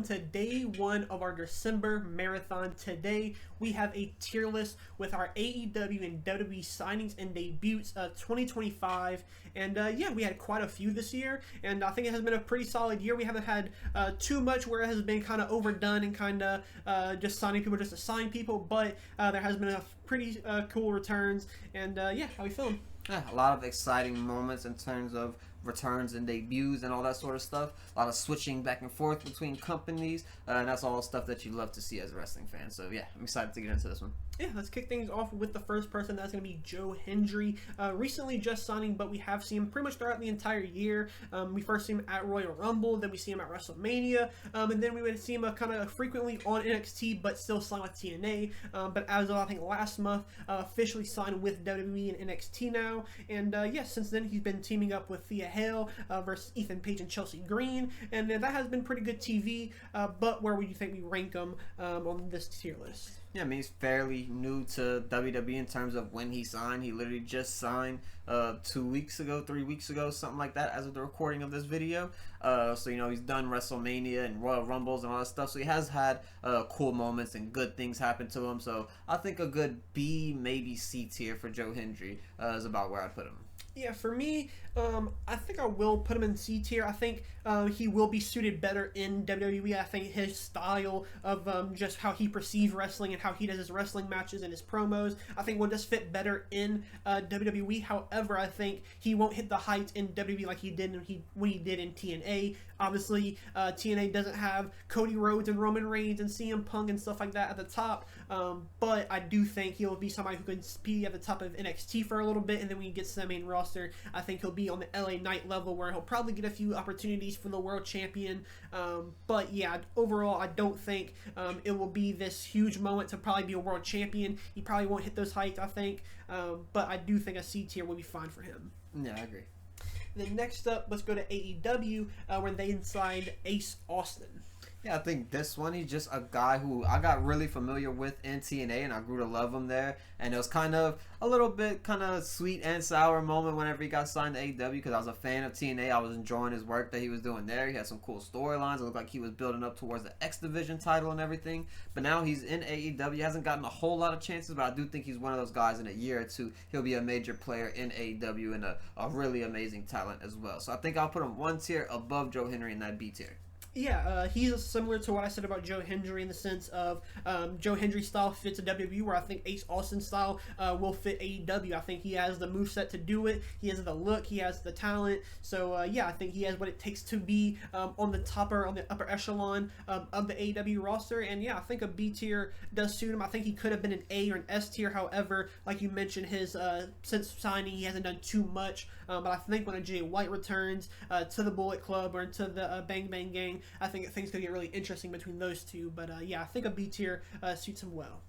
welcome to day one of our December marathon. Today we have a tier list with our AEW and WWE signings and debuts 2025, and yeah, we had quite a few this year, and I think it has been a pretty solid year. We haven't had too much where it has been kind of overdone and kind of just signing people just to sign people, but there has been a pretty cool returns, and yeah, how are you feeling? Yeah, a lot of exciting moments in terms of returns and debuts and all that sort of stuff. A lot of switching back and forth between companies, and that's all stuff that you love to see as a wrestling fan. So yeah, I'm excited to get into this one. Yeah, let's kick things off with the first person. That's going to be Joe Hendry. Recently just signing, but we have seen him pretty much throughout the entire year. We first see him at Royal Rumble, then we see him at WrestleMania, and then we would see him kind of frequently on NXT, but still signed with TNA. But as of, I think, last month, officially signed with WWE and NXT now. And yeah, since then he's been teaming up with Thea Hale versus Ethan Page and Chelsea Green, and that has been pretty good TV. But where would you think we rank him on this tier list? Yeah, I mean, he's fairly new to WWE in terms of when he signed. He literally just signed 2 weeks ago, 3 weeks ago, something like that, as of the recording of this video. So, you know, he's done WrestleMania and Royal Rumbles and all that stuff. So he has had cool moments and good things happen to him. So I think a good B, maybe C tier for Joe Hendry is about where I'd put him. Yeah, for me, I think I will put him in C tier. I think he will be suited better in WWE. I think his style of just how he perceives wrestling and how he does his wrestling matches and his promos, I think will just fit better in WWE. However, I think he won't hit the heights in WWE like he did when he did in TNA. Obviously, TNA doesn't have Cody Rhodes and Roman Reigns and CM Punk and stuff like that at the top, but I do think he'll be somebody who can be at the top of NXT for a little bit, and then when he gets to the main roster, I think he'll be on the LA Knight level where he'll probably get a few opportunities for the world champion. But yeah, overall, I don't think it will be this huge moment to probably be a world champion. He probably won't hit those heights, I think, but I do think a C tier will be fine for him. Yeah, I agree. Then next up, let's go to AEW, where they signed Ace Austin. Yeah, I think this one, he's just a guy who I got really familiar with in TNA, and I grew to love him there. And it was kind of a little bit kind of sweet and sour moment whenever he got signed to AEW, because I was a fan of TNA. I was enjoying his work that he was doing there. He had some cool storylines. It looked like he was building up towards the X Division title and everything. But now he's in AEW. He hasn't gotten a whole lot of chances, but I do think he's one of those guys in a year or two. He'll be a major player in AEW and a really amazing talent as well. So I think I'll put him one tier above Joe Hendry in that B tier. Yeah, he's similar to what I said about Joe Hendry in the sense of Joe Hendry's style fits a WWE, where I think Ace Austin's style will fit AEW. I think he has the moveset to do it. He has the look. He has the talent. So, yeah, I think he has what it takes to be on the upper echelon of the AEW roster. And, yeah, I think a B tier does suit him. I think he could have been an A or an S tier. However, like you mentioned, his since signing, he hasn't done too much. But I think when a Jay White returns to the Bullet Club or to the Bang Bang Gang, I think things could get really interesting between those two. But yeah, I think a B tier suits him well.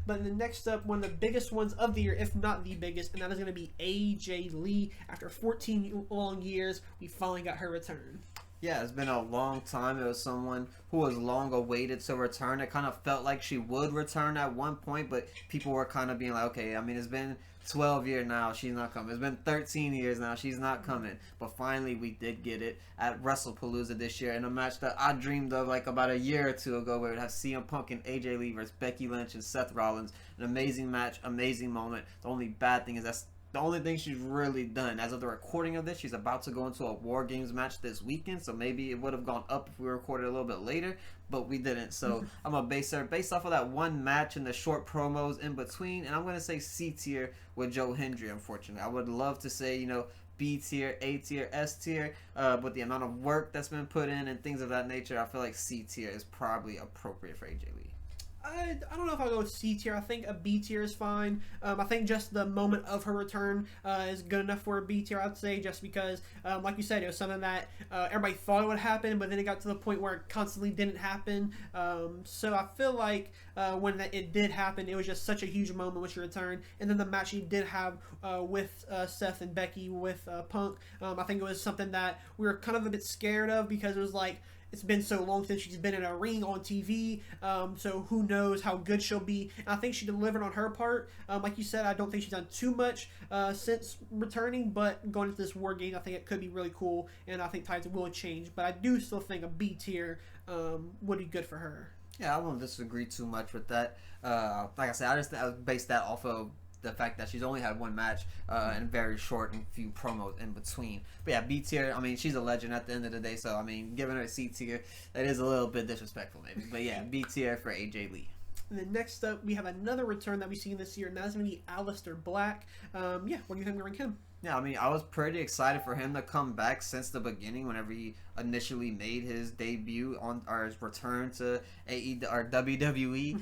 But then next up, one of the biggest ones of the year, if not the biggest, and that is going to be AJ Lee. After 14 long years, we finally got her return. Yeah, it's been a long time. It was someone who was long awaited to return. It kind of felt like she would return at one point, but people were kind of being like, okay, I mean, it's been 12 years now, she's not coming. It's been 13 years now, she's not coming. But finally, we did get it at WrestlePalooza this year in a match that I dreamed of like about a year or two ago, where we'd have CM Punk and AJ Lee versus Becky Lynch and Seth Rollins. An amazing match, amazing moment. The only bad thing is that's the only thing she's really done. As of the recording of this, she's about to go into a War Games match this weekend, so maybe it would have gone up if we recorded a little bit later, but we didn't. So I'm going to base her based off of that one match and the short promos in between, and I'm going to say C tier with Joe Hendry, unfortunately. I would love to say, you know, B tier, A tier, S tier, but the amount of work that's been put in and things of that nature, I feel like C tier is probably appropriate for AJ Lee. I don't know if I'll go with C tier. I think a B tier is fine. I think just the moment of her return is good enough for a B tier, I'd say, just because, like you said, it was something that everybody thought it would happen, but then it got to the point where it constantly didn't happen. So I feel like when it did happen, it was just such a huge moment when she returned. And then the match she did have with Seth and Becky with Punk, I think it was something that we were kind of a bit scared of, because it was like, it's been so long since she's been in a ring on TV, so who knows how good she'll be. And I think she delivered on her part. Like you said, I don't think she's done too much since returning, but going into this War Game, I think it could be really cool, and I think tides will change. But I do still think a B tier would be good for her. Yeah, I won't disagree too much with that. Like I said, I based that off of the fact that she's only had one match and very short and few promos in between. But yeah, B tier. I mean, she's a legend at the end of the day. So I mean, giving her a C tier, that is a little bit disrespectful, maybe. But yeah, B tier for AJ Lee. And then next up, we have another return that we've seen this year, and that's going to be Aleister Black. What do you think we rank him? Yeah, I mean, I was pretty excited for him to come back since the beginning. Whenever he initially made his debut on or his return to or WWE,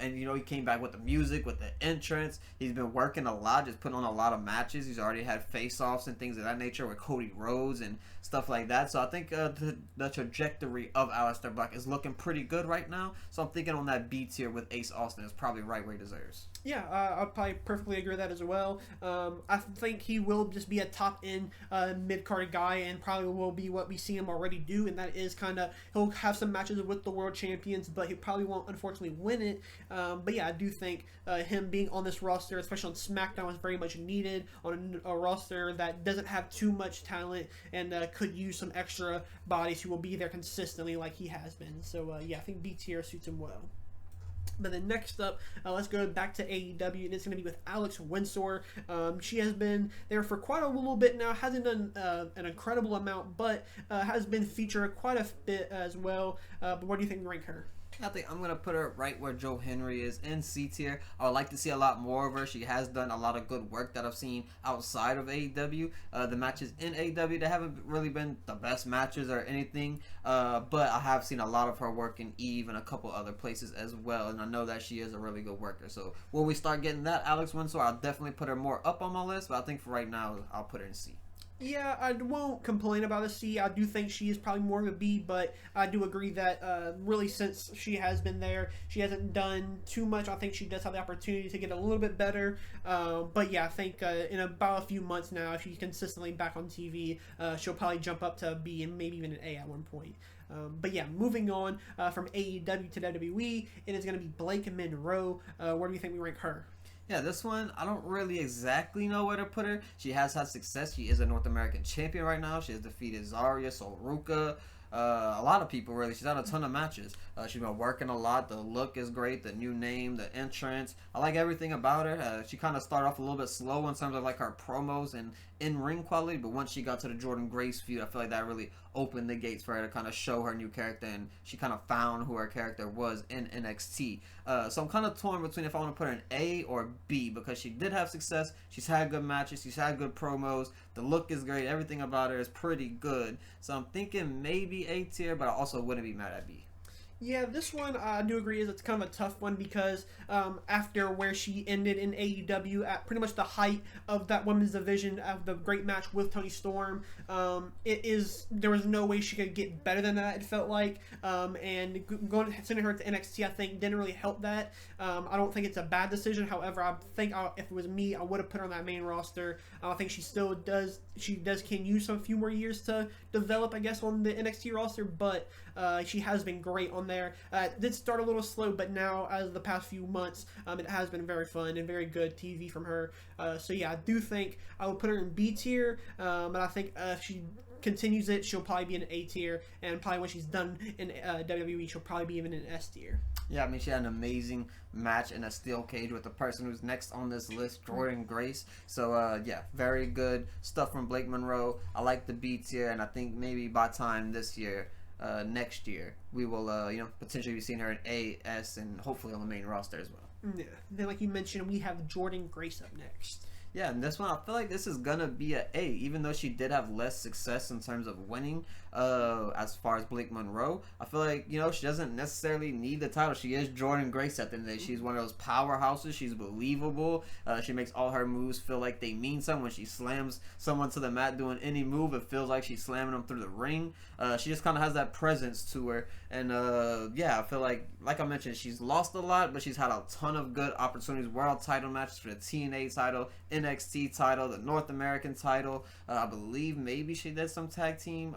and he came back with the music, with the entrance. He's been working a lot, just putting on a lot of matches. He's already had face-offs and things of that nature with Cody Rhodes and stuff like that. So I think the trajectory of Aleister Black is looking pretty good right now. So I'm thinking on that B tier with Ace Austin is probably right where he deserves. Yeah, I'll probably perfectly agree with that as well. I think he will just be a top-end mid-card guy and probably will be what we see him already do, and that is kind of, he'll have some matches with the world champions, but he probably won't, unfortunately, win it. But yeah, I do think him being on this roster, especially on SmackDown, is very much needed on a roster that doesn't have too much talent and could use some extra bodies who will be there consistently like he has been. So yeah, I think B tier suits him well. But then next up, let's go back to AEW, and it's going to be with Alex Windsor. She has been there for quite a little bit now, hasn't done an incredible amount, but has been featured quite a bit as well. But where do you think we rank her? I think I'm going to put her right where Joe Henry is, in C tier. I would like to see a lot more of her. She has done a lot of good work that I've seen outside of AEW. The matches in AEW, they haven't really been the best matches or anything, but I have seen a lot of her work in Eve and a couple other places as well, and I know that she is a really good worker. So when we start getting that Alex Windsor, I'll definitely put her more up on my list, but I think for right now, I'll put her in C. Yeah, I won't complain about a C. I do think she is probably more of a B, but I do agree that really since she has been there, she hasn't done too much. I think she does have the opportunity to get a little bit better. But yeah, I think in about a few months now, if she's consistently back on TV, she'll probably jump up to a B and maybe even an A at one point. But yeah, moving on from AEW to WWE, it is going to be Blake Monroe. Where do you think we rank her? Yeah, this one, I don't really exactly know where to put her. She has had success. She is a North American champion right now. She has defeated Zarya, Soruka, a lot of people, really. She's had a ton of matches. She's been working a lot. The look is great. The new name, the entrance. I like everything about her. She kind of started off a little bit slow in terms of like her promos and in-ring quality, but once she got to the Jordan Grace feud, I feel like that really opened the gates for her to kind of show her new character, and she kind of found who her character was in NXT. So I'm kind of torn between if I want to put her in A or B, because she did have success. She's had good matches. She's had good promos. The look is great. Everything about her is pretty good. So I'm thinking maybe A tier, but I also wouldn't be mad at B. Yeah, this one I do agree is it's kind of a tough one because after where she ended in AEW at pretty much the height of that women's division of the great match with Toni Storm, there was no way she could get better than that. It felt like, and sending her to NXT I think didn't really help that. I don't think it's a bad decision. However, I think if it was me, I would have put her on that main roster. I think she still does. Can use a few more years to develop, I guess, on the NXT roster, but she has been great on there. It did start a little slow, but now, as the past few months, it has been very fun and very good TV from her. So yeah, I do think I would put her in B tier, but I think if she continues it, she'll probably be in A tier, and probably when she's done in WWE, she'll probably be even in S tier. Yeah, I mean, she had an amazing match in a steel cage with the person who's next on this list, Jordan Grace. So, yeah, very good stuff from Blake Monroe. I like the B tier, and I think maybe by time this year, next year, we will, potentially be seeing her in A, S, and hopefully on the main roster as well. Yeah. Then, like you mentioned, we have Jordan Grace up next. Yeah, and this one, I feel like this is going to be an A, even though she did have less success in terms of winning as far as Blake Monroe. I feel like, she doesn't necessarily need the title. She is Jordan Grace at the end of the day. She's one of those powerhouses. She's believable. She makes all her moves feel like they mean something. When she slams someone to the mat doing any move, it feels like she's slamming them through the ring. She just kind of has that presence to her. And, yeah, I feel like I mentioned, she's lost a lot, but she's had a ton of good opportunities. World title matches for the TNA title, NXT title, the North American title. I believe maybe she did some tag team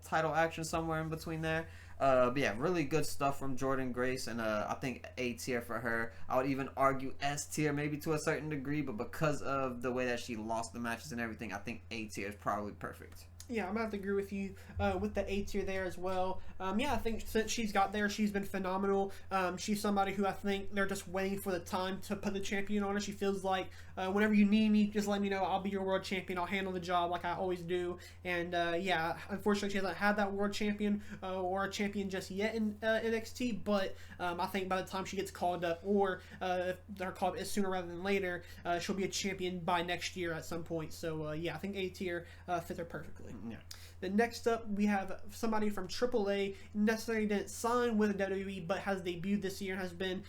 title action somewhere in between there. But yeah, really good stuff from Jordan Grace, and I think A tier for her. I would even argue S tier maybe to a certain degree, but because of the way that she lost the matches and everything, I think A tier is probably perfect. Yeah, I'm gonna have to agree with you with the A tier there as well. Yeah, I think since she's got there, she's been phenomenal. She's somebody who I think they're just waiting for the time to put the champion on her. She feels like whenever you need me, just let me know. I'll be your world champion. I'll handle the job like I always do. And yeah, unfortunately, she hasn't had that world champion or a champion just yet in NXT. But I think by the time she gets called up, or they're called up sooner rather than later, she'll be a champion by next year at some point. So yeah, I think A tier fits her perfectly. Yeah. Then next up, we have somebody from AAA, necessarily didn't sign with the WWE, but has debuted this year and has been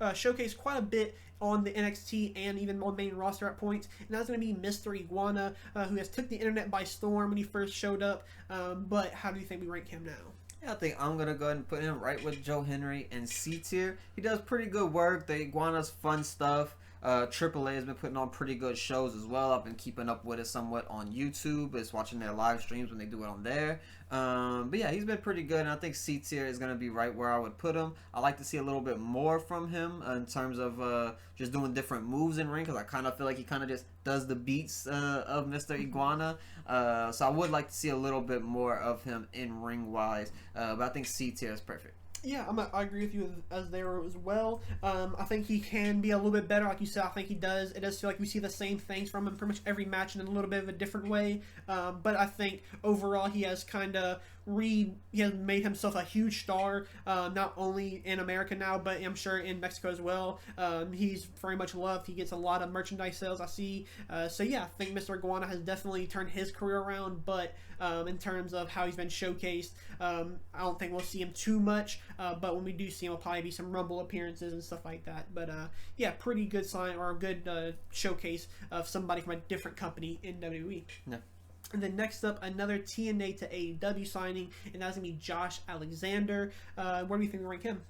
showcased quite a bit on the NXT and even on main roster at points. And that's going to be Mr. Iguana, who has took the internet by storm when he first showed up. But how do you think we rank him now? Yeah, I think I'm going to go ahead and put him right with Joe Henry in C tier. He does pretty good work. The Iguana's fun stuff. AAA has been putting on pretty good shows as well. I've been keeping up with it somewhat on YouTube. It's watching their live streams when they do it on there. But yeah, he's been pretty good, and I think C tier is going to be right where I would put him. I like to see a little bit more from him in terms of just doing different moves in ring, because I kind of feel like he kind of just does the beats of Mr. Iguana. So I would like to see a little bit more of him in ring wise. But I think C tier is perfect. Yeah, I agree with you as there as well. I think he can be a little bit better, like you said. I think he does. It does feel like we see the same things from him pretty much every match in a little bit of a different way. But I think overall he has kind of he has made himself a huge star, not only in America now, but I'm sure in Mexico as well. He's very much loved. He gets a lot of merchandise sales, I see. So yeah, I think Mr. Iguana has definitely turned his career around, but in terms of how he's been showcased, I don't think we'll see him too much, but when we do see him, it'll probably be some Rumble appearances and stuff like that. But yeah, pretty good sign, or a good showcase of somebody from a different company in WWE. Yeah. And then next up, another TNA to AEW signing, and that's going to be Josh Alexander. Where do you think we rank him?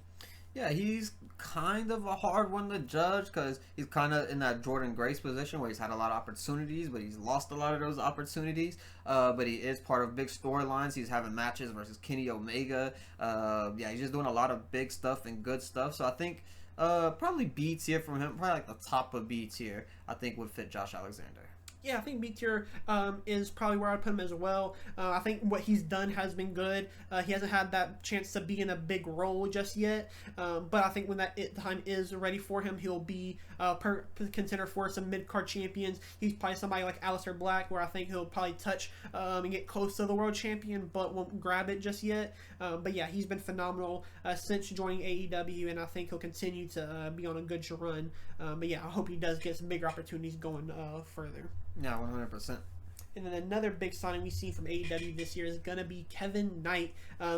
Yeah, he's kind of a hard one to judge, because he's kind of in that Jordan Grace position where he's had a lot of opportunities, but he's lost a lot of those opportunities. But he is part of big storylines. He's having matches versus Kenny Omega. Yeah, he's just doing a lot of big stuff and good stuff. So I think probably B tier from him, probably like the top of B tier, I think would fit Josh Alexander. Yeah, I think B tier is probably where I'd put him as well. I think what he's done has been good. He hasn't had that chance to be in a big role just yet, but I think when that time is ready for him, he'll be contender for some mid-card champions. He's probably somebody like Aleister Black, where I think he'll probably touch and get close to the world champion, but won't grab it just yet. But yeah, he's been phenomenal since joining AEW, and I think he'll continue to be on a good run. But yeah, I hope he does get some bigger opportunities going further. Yeah, 100%. And then another big signing we see from AEW this year is going to be Kevin Knight.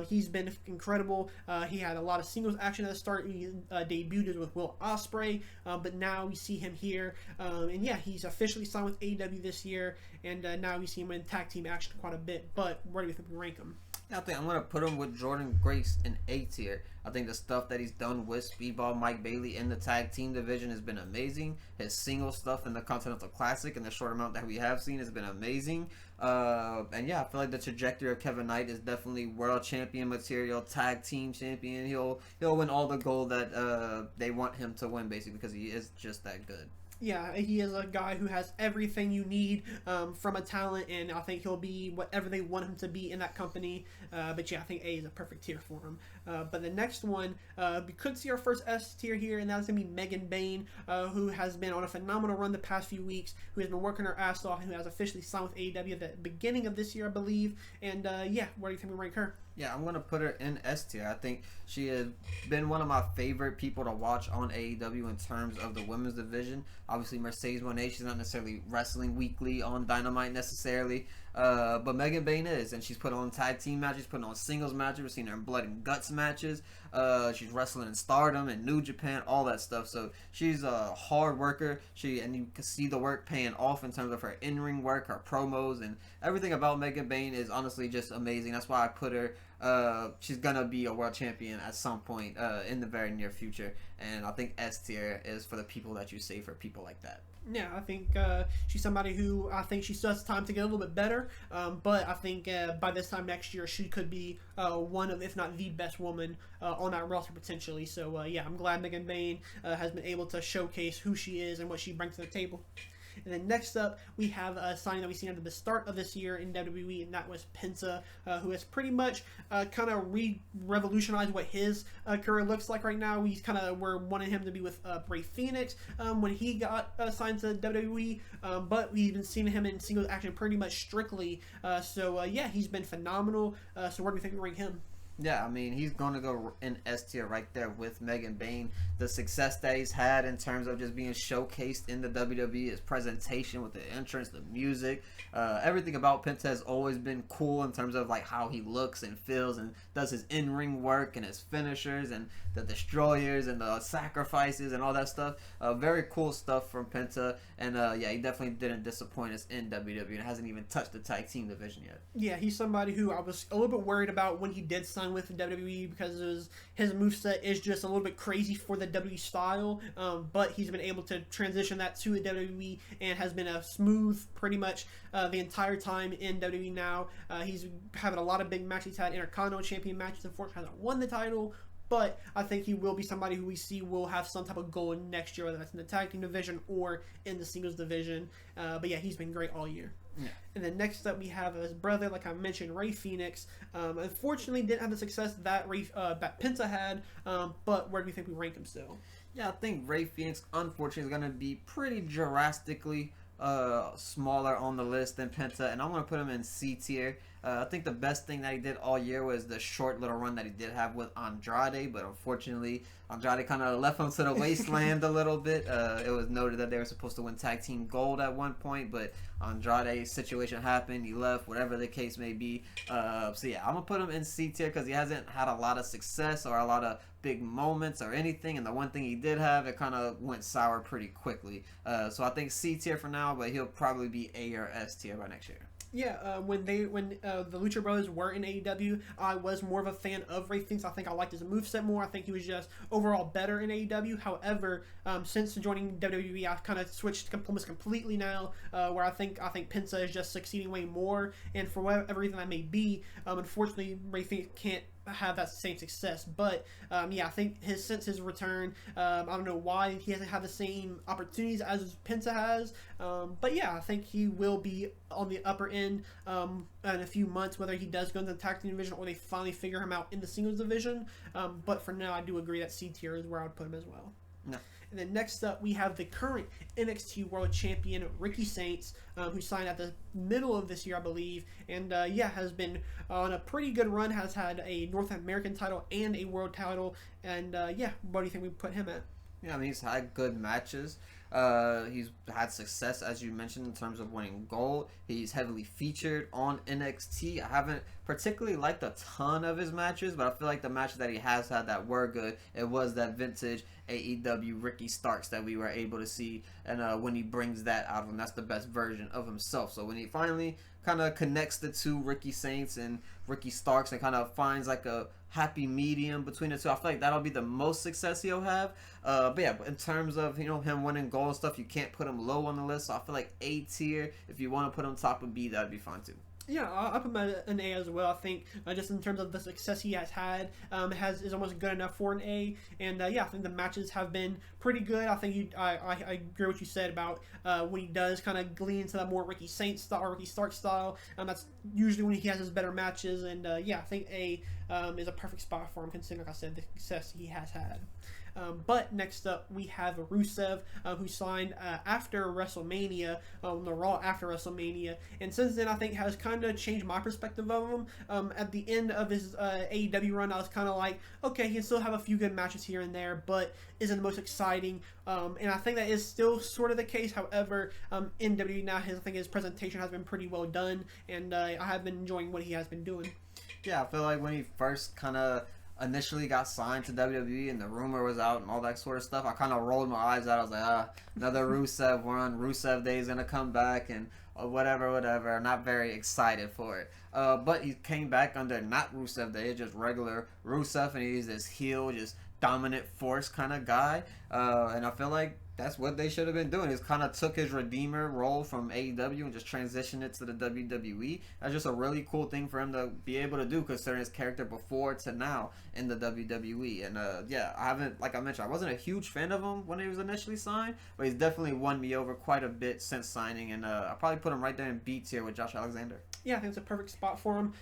He's been incredible. He had a lot of singles action at the start. He debuted with Will Ospreay, but now we see him here. And yeah, he's officially signed with AEW this year, and now we see him in tag team action quite a bit. But where do you think we rank him? I think I'm going to put him with Jordan Grace in A tier. I think the stuff that he's done with Speedball Mike Bailey in the tag team division has been amazing. His single stuff in the Continental Classic and the short amount that we have seen has been amazing. And yeah, I feel like the trajectory of Kevin Knight is definitely world champion material, tag team champion. He'll win all the gold that they want him to win, basically, because he is just that good. Yeah, he is a guy who has everything you need from a talent, and I think he'll be whatever they want him to be in that company. But yeah, I think A is a perfect tier for him. But the next one, we could see our first S tier here, and that's going to be Megan Bayne, who has been on a phenomenal run the past few weeks, who has been working her ass off, and who has officially signed with AEW at the beginning of this year, I believe. And yeah, where do you think we rank her? Yeah, I'm going to put her in S tier. I think she has been one of my favorite people to watch on AEW in terms of the women's division. Obviously, Mercedes Moné, she's not necessarily wrestling weekly on Dynamite necessarily, but Megan Bayne is, and she's put on tag team matches, putting on singles matches. We've seen her in Blood and Guts matches. She's wrestling in Stardom and New Japan, all that stuff. So she's a hard worker. And you can see the work paying off in terms of her in-ring work, her promos, and everything about Megan Bayne is honestly just amazing. That's why I put her. She's gonna be a world champion at some point in the very near future, and I think S tier is for the people that you say for people like that. Yeah, I think she's somebody who I think she still has time to get a little bit better, but I think by this time next year she could be one of, if not the best woman on that roster potentially. So yeah, I'm glad Megan Bayne has been able to showcase who she is and what she brings to the table. And then next up, we have a signing that we seen at the start of this year in WWE, and that was Penta, who has pretty much kind of revolutionized what his career looks like right now. We're wanting him to be with Rey Fenix when he got signed to WWE, but we've been seeing him in singles action pretty much strictly. Yeah, he's been phenomenal. So where do we think we rank him? Yeah, I mean, he's going to go in S tier right there with Megan Bayne. The success that he's had in terms of just being showcased in the WWE, his presentation with the entrance, the music, everything about Penta has always been cool in terms of like how he looks and feels and does his in-ring work and his finishers and the destroyers and the sacrifices and all that stuff. Very cool stuff from Penta, and yeah, he definitely didn't disappoint us in WWE and hasn't even touched the tag team division yet. Yeah, he's somebody who I was a little bit worried about when he did sign with the WWE because his moveset is just a little bit crazy for the WWE style, but he's been able to transition that to the WWE and has been a smooth pretty much the entire time in WWE now. He's having a lot of big matches. He's had Intercontinental Champion matches. Unfortunately, hasn't won the title, but I think he will be somebody who we see will have some type of goal next year, whether that's in the tag team division or in the singles division. But yeah, he's been great all year. Yeah. And then next up we have his brother, like I mentioned, Rey Fenix. Unfortunately, didn't have the success that Penta had, but where do we think we rank him still? Yeah, I think Rey Fenix, unfortunately, is going to be pretty drastically smaller on the list than Penta, and I'm going to put him in C tier. I think the best thing that he did all year was the short little run that he did have with Andrade, but unfortunately, Andrade kind of left him to the wasteland a little bit. It was noted that they were supposed to win tag team gold at one point, but Andrade's situation happened. He left, whatever the case may be. So yeah, I'm going to put him in C tier because he hasn't had a lot of success or a lot of big moments or anything, and the one thing he did have, it kind of went sour pretty quickly. So I think C tier for now, but he'll probably be A or S tier by next year. Yeah, when the Lucha Brothers were in AEW, I was more of a fan of Rey Fenix. I think I liked his moveset more. I think he was just overall better in AEW. However, since joining WWE, I've kind of switched almost completely now, where I think Penta is just succeeding way more. And for whatever reason that may be, unfortunately, Rey Fenix can't have that same success, but yeah, I think since his return, I don't know why he hasn't had the same opportunities as Penta has, but yeah, I think he will be on the upper end in a few months, whether he does go into the tag team division or they finally figure him out in the singles division, but for now I do agree that C tier is where I would put him as well. No. And then next up, we have the current NXT World Champion, Ricky Saints, who signed at the middle of this year, I believe, and yeah, has been on a pretty good run, has had a North American title and a world title, and yeah, what do you think we put him at? Yeah, I mean, he's had good matches. He's had success, as you mentioned, in terms of winning gold. He's heavily featured on NXT. I haven't particularly liked a ton of his matches, but I feel like the matches that he has had that were good, it was that vintage AEW Ricky Starks that we were able to see, and when he brings that out of him, that's the best version of himself. So when he finally kind of connects the two, Ricky Saints and Ricky Starks, and kind of finds like a happy medium between the two, I feel like that'll be the most success he'll have. But yeah, in terms of, you know, him winning gold and stuff, you can't put him low on the list. So I feel like A tier. If you want to put him top of B, that'd be fine too. Yeah, I'll put him at an A as well. I think just in terms of the success he has had, is almost good enough for an A. And yeah, I think the matches have been pretty good. I think I agree with what you said about when he does kind of lean into that more Ricky Saints style or Ricky Stark style. That's usually when he has his better matches. And yeah, I think A is a perfect spot for him, considering, like I said, the success he has had. But next up, we have Rusev, who signed after WrestleMania, on the Raw after WrestleMania, and since then I think has kind of changed my perspective of him. At the end of his AEW run, I was kind of like, okay, he can still have a few good matches here and there, but isn't the most exciting. And I think that is still sort of the case. However, in WWE now, I think his presentation has been pretty well done, and I have been enjoying what he has been doing. Yeah, I feel like when he first kind of initially got signed to WWE and the rumor was out and all that sort of stuff, I kind of rolled my eyes out. I was like, another Rusev run. Rusev Day is going to come back and whatever. Not very excited for it. But he came back under not Rusev Day, just regular Rusev, and he's this heel, just dominant force kind of guy. And I feel like that's what they should have been doing. Is kind of took his redeemer role from AEW and just transitioned it to the WWE. That's just a really cool thing for him to be able to do, considering his character before to now in the WWE. And yeah, I haven't, like I mentioned, I wasn't a huge fan of him when he was initially signed, but he's definitely won me over quite a bit since signing. And I probably put him right there in B tier with Josh Alexander. Yeah, I think it's a perfect spot for him.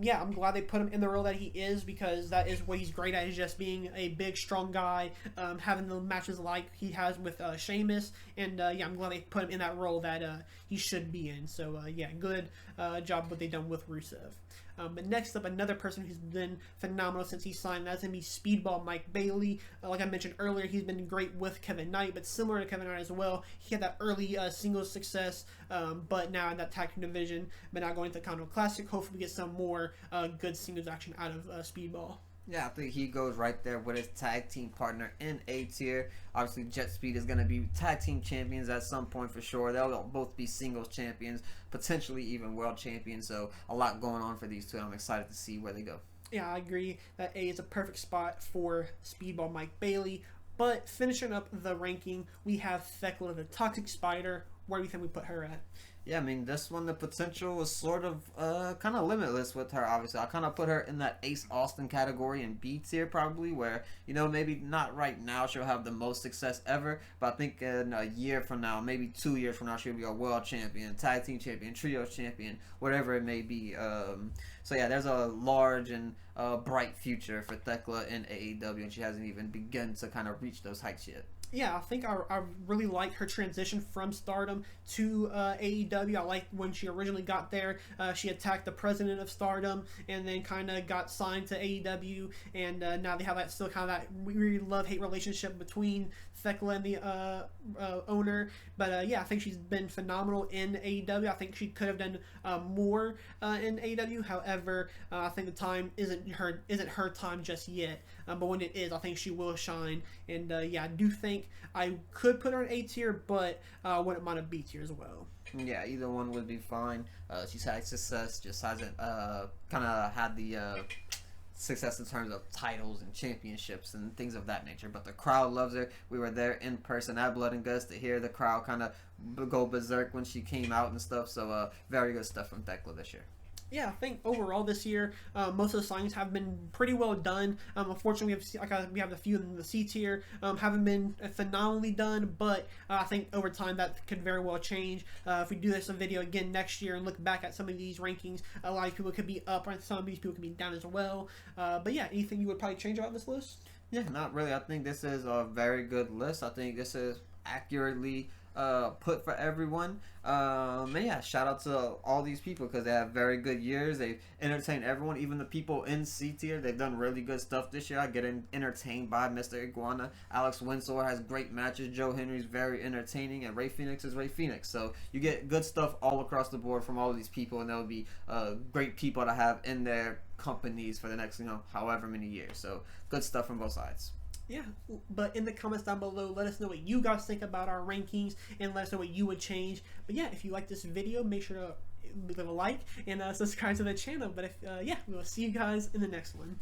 Yeah, I'm glad they put him in the role that he is, because that is what he's great at, is just being a big, strong guy, having the matches like he has with Sheamus, and yeah, I'm glad they put him in that role that he should be in. So yeah, good job what they've done with Rusev. But next up, another person who's been phenomenal since he signed, that's going to be Speedball Mike Bailey. Like I mentioned earlier, he's been great with Kevin Knight, but similar to Kevin Knight as well, he had that early singles success, but now in that tag team division, but now going to the Continental Classic, hopefully we get some more good singles action out of Speedball. Yeah, I think he goes right there with his tag team partner in A tier. Obviously, Jet Speed is going to be tag team champions at some point for sure. They'll both be singles champions, potentially even world champions. So a lot going on for these two, and I'm excited to see where they go. Yeah, I agree that A is a perfect spot for Speedball Mike Bailey. But finishing up the ranking, we have Thekla the Toxic Spider. Where do you think we put her at? Yeah, I mean, this one, the potential was sort of kind of limitless with her, obviously. I kind of put her in that Ace Austin category in B tier, probably, where, you know, maybe not right now she'll have the most success ever, but I think in a year from now, maybe 2 years from now, she'll be a world champion, tag team champion, trio champion, whatever it may be. So, yeah, there's a large and bright future for Thekla in AEW, and she hasn't even begun to kind of reach those heights yet. Yeah, I think I really like her transition from Stardom to AEW. I like when she originally got there. She attacked the president of Stardom and then kind of got signed to AEW. And now they have that still kind of that weird love-hate relationship between Thekla and the owner. But yeah, I think she's been phenomenal in AEW. I think she could have done more in AEW. However, I think the time isn't her time just yet. But when it is, I think she will shine. And yeah, I do think I could put her in A tier, but wouldn't mind a B tier as well. Yeah, either one would be fine. She's had success, just hasn't kind of had the success in terms of titles and championships and things of that nature. But the crowd loves her. We were there in person at Blood and Guts to hear the crowd kind of go berserk when she came out and stuff. So very good stuff from Thekla this year. Yeah, I think overall this year, most of the signings have been pretty well done. Unfortunately, we have a few in the C tier, haven't been phenomenally done, but I think over time that could very well change. If we do this video again next year and look back at some of these rankings, a lot of people could be up and some of these people could be down as well. But yeah, anything you would probably change about this list? Yeah, not really. I think this is a very good list. I think this is accurately put for everyone. And yeah, shout out to all these people because they have very good years. They've entertained everyone, even the people in C tier. They've done really good stuff this year. I get entertained by Mr. Iguana. Alex Winslow has great matches. Joe Henry's very entertaining, and Ray Phoenix is Ray Phoenix. So you get good stuff all across the board from all of these people, and they'll be great people to have in their companies for the next, however many years. So good stuff from both sides. Yeah, but in the comments down below, let us know what you guys think about our rankings and let us know what you would change. But yeah, if you like this video, make sure to leave a like and subscribe to the channel. But if yeah, we will see you guys in the next one.